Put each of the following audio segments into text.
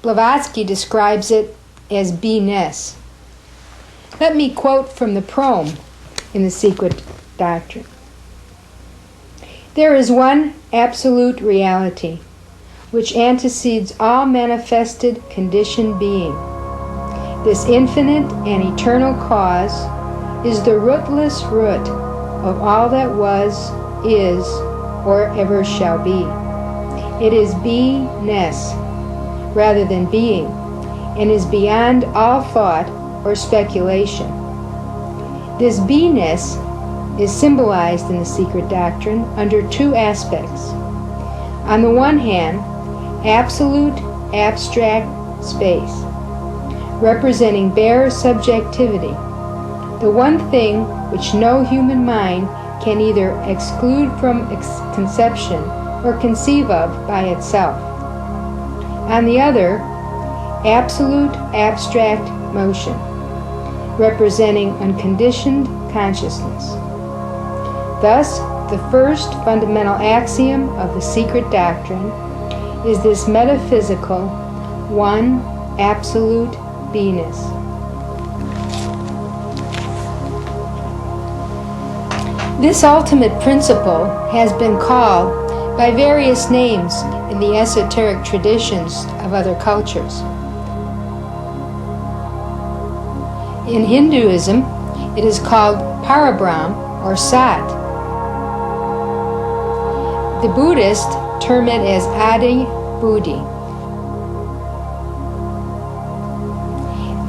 Blavatsky describes it as beingness. Let me quote from the proem in The Secret Doctrine. There is one absolute reality, which antecedes all manifested conditioned being. This infinite and eternal cause is the rootless root of all that was, is, or ever shall be. It is beingness rather than being, and is beyond all thought or speculation. This beingness is symbolized in the Secret Doctrine under two aspects. On the one hand, absolute abstract space, representing bare subjectivity, the one thing which no human mind can either exclude from conception or conceive of by itself. On the other, absolute abstract motion, representing unconditioned consciousness. Thus, the first fundamental axiom of the Secret Doctrine is this metaphysical, one absolute beingness. This ultimate principle has been called by various names in the esoteric traditions of other cultures. In Hinduism, it is called Parabrahm or Sat. The Buddhists term it as Adi Buddhi.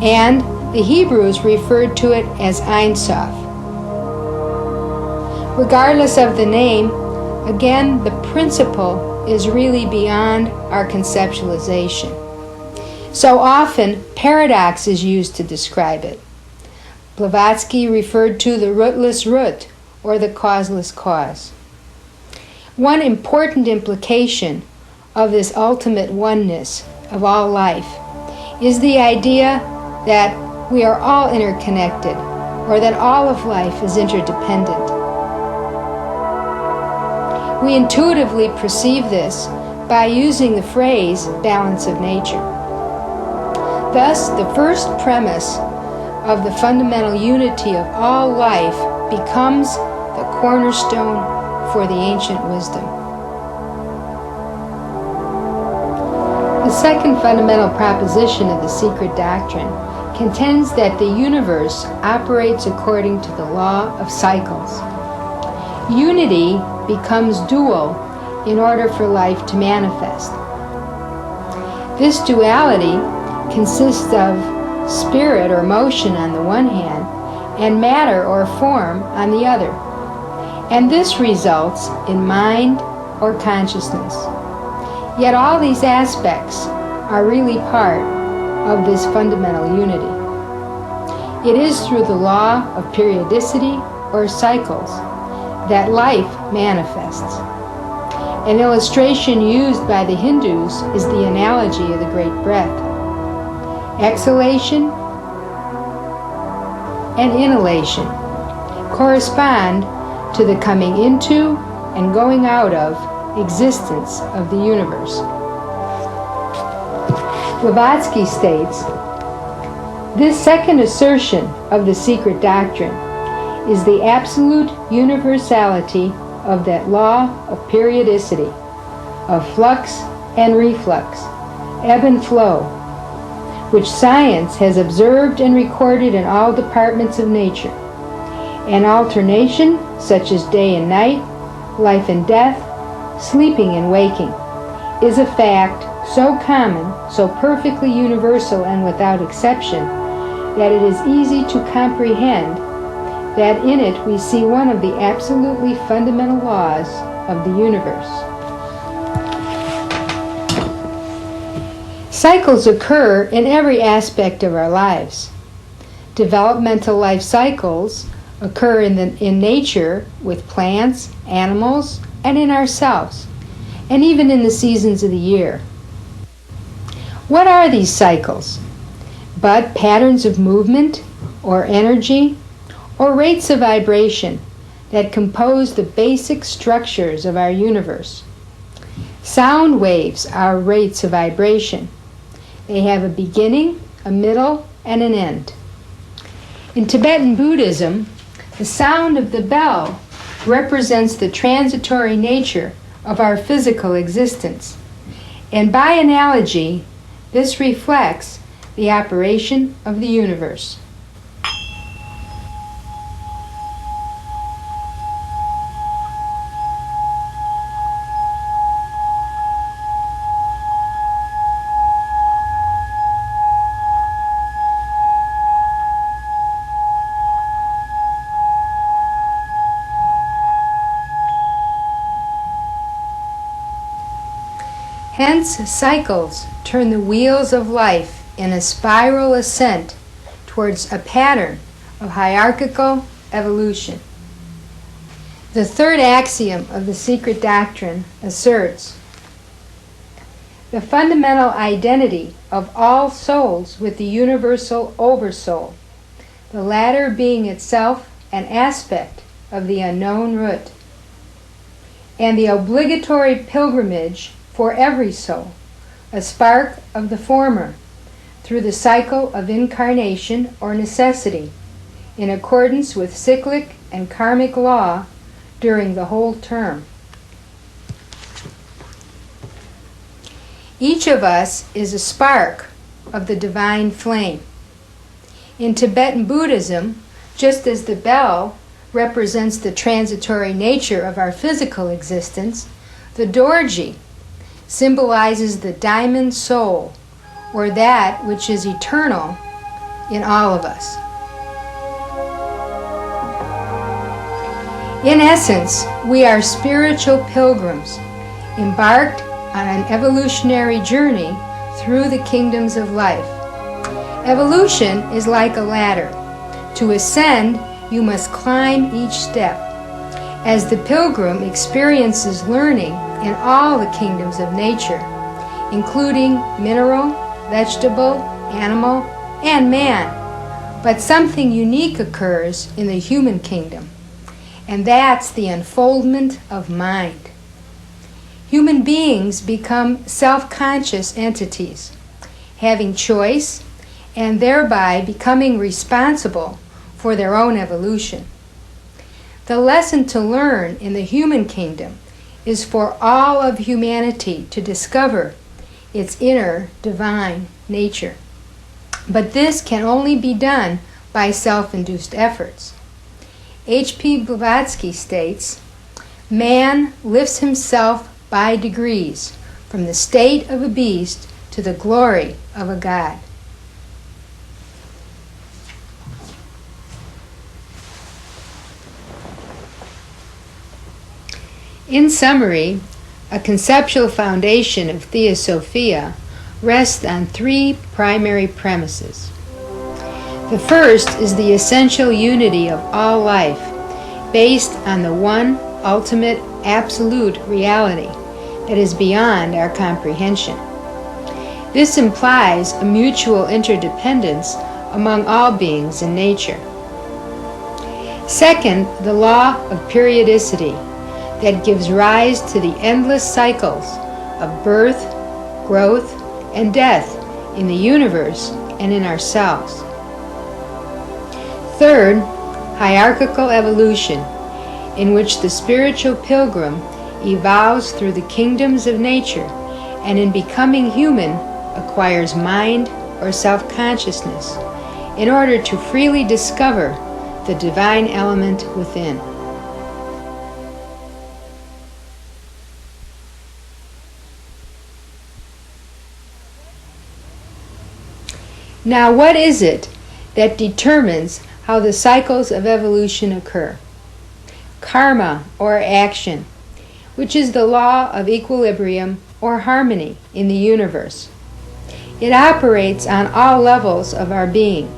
And the Hebrews referred to it as Ein Sof. Regardless of the name, again, the principle is really beyond our conceptualization. So often, paradox is used to describe it. Blavatsky referred to the rootless root, or the causeless cause. One important implication of this ultimate oneness of all life is the idea that we are all interconnected, or that all of life is interdependent. We intuitively perceive this by using the phrase balance of nature. Thus, the first premise of the fundamental unity of all life becomes the cornerstone for the ancient wisdom. The second fundamental proposition of the Secret Doctrine contends that the universe operates according to the law of cycles. Unity becomes dual in order for life to manifest. This duality consists of spirit or motion on the one hand, and matter or form on the other. And this results in mind or consciousness. Yet all these aspects are really part of this fundamental unity. It is through the law of periodicity or cycles that life manifests. An illustration used by the Hindus is the analogy of the great breath. Exhalation and inhalation correspond to the coming into and going out of existence of the universe. Blavatsky states, this second assertion of the Secret Doctrine is the absolute universality of that law of periodicity, of flux and reflux, ebb and flow, which science has observed and recorded in all departments of nature. An alternation, such as day and night, life and death, sleeping and waking, is a fact so common, so perfectly universal and without exception, that it is easy to comprehend that in it we see one of the absolutely fundamental laws of the universe. Cycles occur in every aspect of our lives. Developmental life cycles occur in nature with plants, animals, and in ourselves, and even in the seasons of the year. What are these cycles? But patterns of movement, or energy, or rates of vibration that compose the basic structures of our universe. Sound waves are rates of vibration. They have a beginning, a middle, and an end. In Tibetan Buddhism, the sound of the bell represents the transitory nature of our physical existence. And by analogy, this reflects the operation of the universe. Hence, cycles turn the wheels of life in a spiral ascent towards a pattern of hierarchical evolution. The third axiom of the secret doctrine asserts the fundamental identity of all souls with the universal Oversoul, the latter being itself an aspect of the unknown root, and the obligatory pilgrimage for every soul, a spark of the former, through the cycle of incarnation or necessity, in accordance with cyclic and karmic law during the whole term. Each of us is a spark of the divine flame. In Tibetan Buddhism, just as the bell represents the transitory nature of our physical existence, the dorji symbolizes the diamond soul, or that which is eternal in all of us. In essence, we are spiritual pilgrims, embarked on an evolutionary journey through the kingdoms of life. Evolution is like a ladder. To ascend, you must climb each step. As the pilgrim experiences learning in all the kingdoms of nature, including mineral, vegetable, animal, and man. But something unique occurs in the human kingdom, and that's the unfoldment of mind. Human beings become self-conscious entities, having choice, and thereby becoming responsible for their own evolution. The lesson to learn in the human kingdom is for all of humanity to discover its inner divine nature. But this can only be done by self-induced efforts. H.P. Blavatsky states, "Man lifts himself by degrees from the state of a beast to the glory of a god." In summary, a conceptual foundation of Theosophia rests on three primary premises. The first is the essential unity of all life, based on the one ultimate absolute reality that is beyond our comprehension. This implies a mutual interdependence among all beings in nature. Second, the law of periodicity that gives rise to the endless cycles of birth, growth, and death in the universe and in ourselves. Third, hierarchical evolution, in which the spiritual pilgrim evolves through the kingdoms of nature and in becoming human acquires mind or self-consciousness in order to freely discover the divine element within. Now, what is it that determines how the cycles of evolution occur? Karma, or action, which is the law of equilibrium or harmony in the universe. It operates on all levels of our being,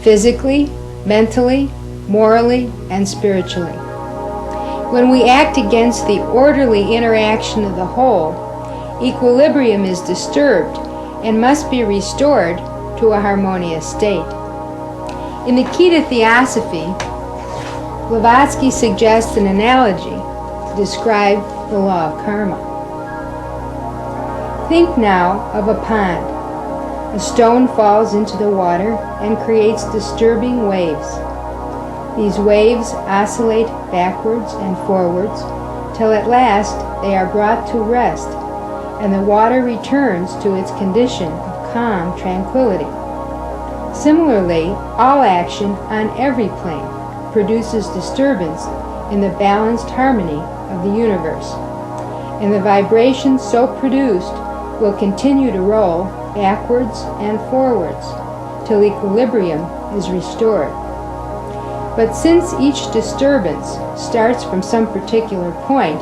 physically, mentally, morally, and spiritually. When we act against the orderly interaction of the whole, equilibrium is disturbed and must be restored to a harmonious state. In the Key to Theosophy, Blavatsky suggests an analogy to describe the law of karma. Think now of a pond. A stone falls into the water and creates disturbing waves. These waves oscillate backwards and forwards till at last they are brought to rest, and the water returns to its condition of calm tranquility. Similarly, all action on every plane produces disturbance in the balanced harmony of the universe, and the vibrations so produced will continue to roll backwards and forwards till equilibrium is restored. But since each disturbance starts from some particular point,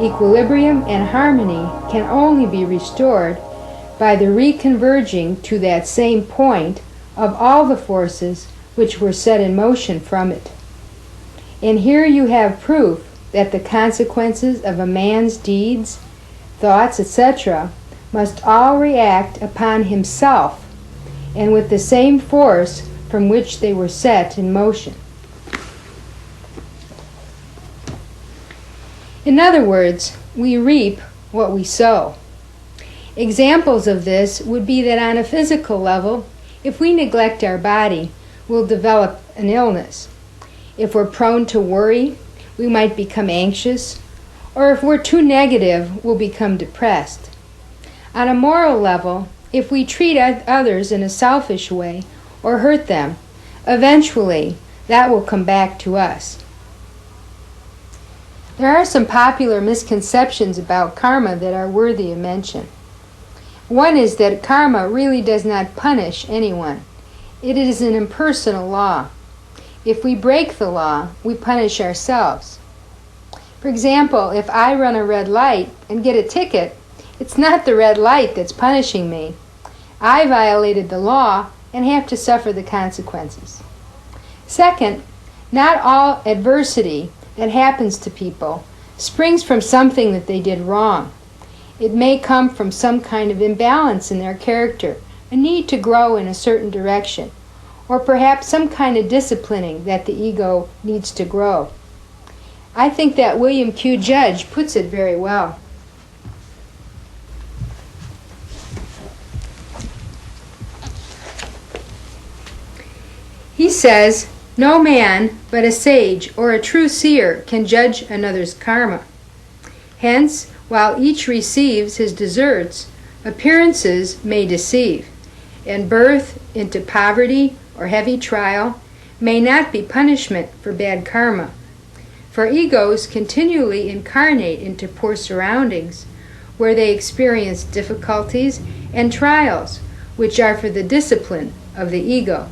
equilibrium and harmony can only be restored by the reconverging to that same point of all the forces which were set in motion from it. And here you have proof that the consequences of a man's deeds, thoughts, etc., must all react upon himself, and with the same force from which they were set in motion. In other words, we reap what we sow. Examples of this would be that on a physical level, if we neglect our body, we'll develop an illness. If we're prone to worry, we might become anxious, or if we're too negative, we'll become depressed. On a moral level, if we treat others in a selfish way or hurt them, eventually that will come back to us. There are some popular misconceptions about karma that are worthy of mention. One is that karma really does not punish anyone. It is an impersonal law. If we break the law, we punish ourselves. For example, if I run a red light and get a ticket, it's not the red light that's punishing me. I violated the law and have to suffer the consequences. Second, not all adversity that happens to people springs from something that they did wrong. It may come from some kind of imbalance in their character, a need to grow in a certain direction, or perhaps some kind of disciplining that the ego needs to grow. I think that William Q. Judge puts it very well. He says, "No man but a sage or a true seer can judge another's karma. Hence, while each receives his deserts, appearances may deceive, and birth into poverty or heavy trial may not be punishment for bad karma. For egos continually incarnate into poor surroundings, where they experience difficulties and trials, which are for the discipline of the ego,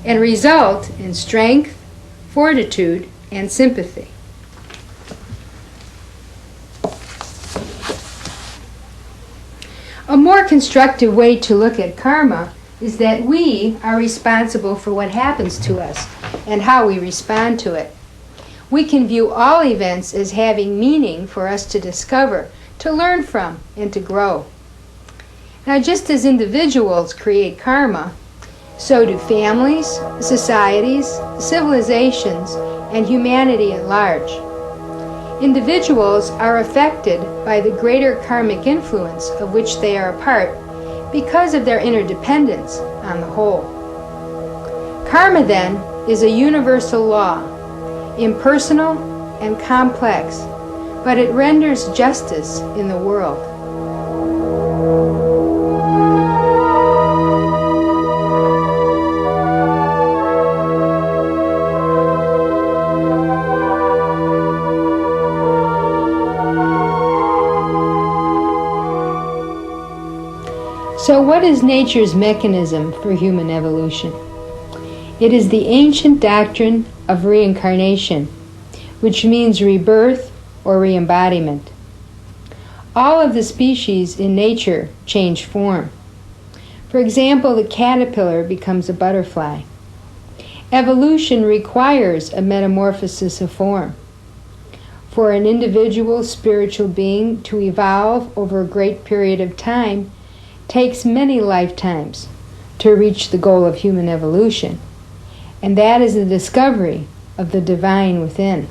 and result in strength, fortitude, and sympathy." A more constructive way to look at karma is that we are responsible for what happens to us and how we respond to it. We can view all events as having meaning for us to discover, to learn from, and to grow. Now, just as individuals create karma, so do families, societies, civilizations, and humanity at large. Individuals are affected by the greater karmic influence of which they are a part because of their interdependence on the whole. Karma, then, is a universal law, impersonal and complex, but it renders justice in the world. So what is nature's mechanism for human evolution? It is the ancient doctrine of reincarnation, which means rebirth or re-embodiment. All of the species in nature change form. For example, the caterpillar becomes a butterfly. Evolution requires a metamorphosis of form. For an individual spiritual being to evolve over a great period of time takes many lifetimes to reach the goal of human evolution, and that is the discovery of the divine within.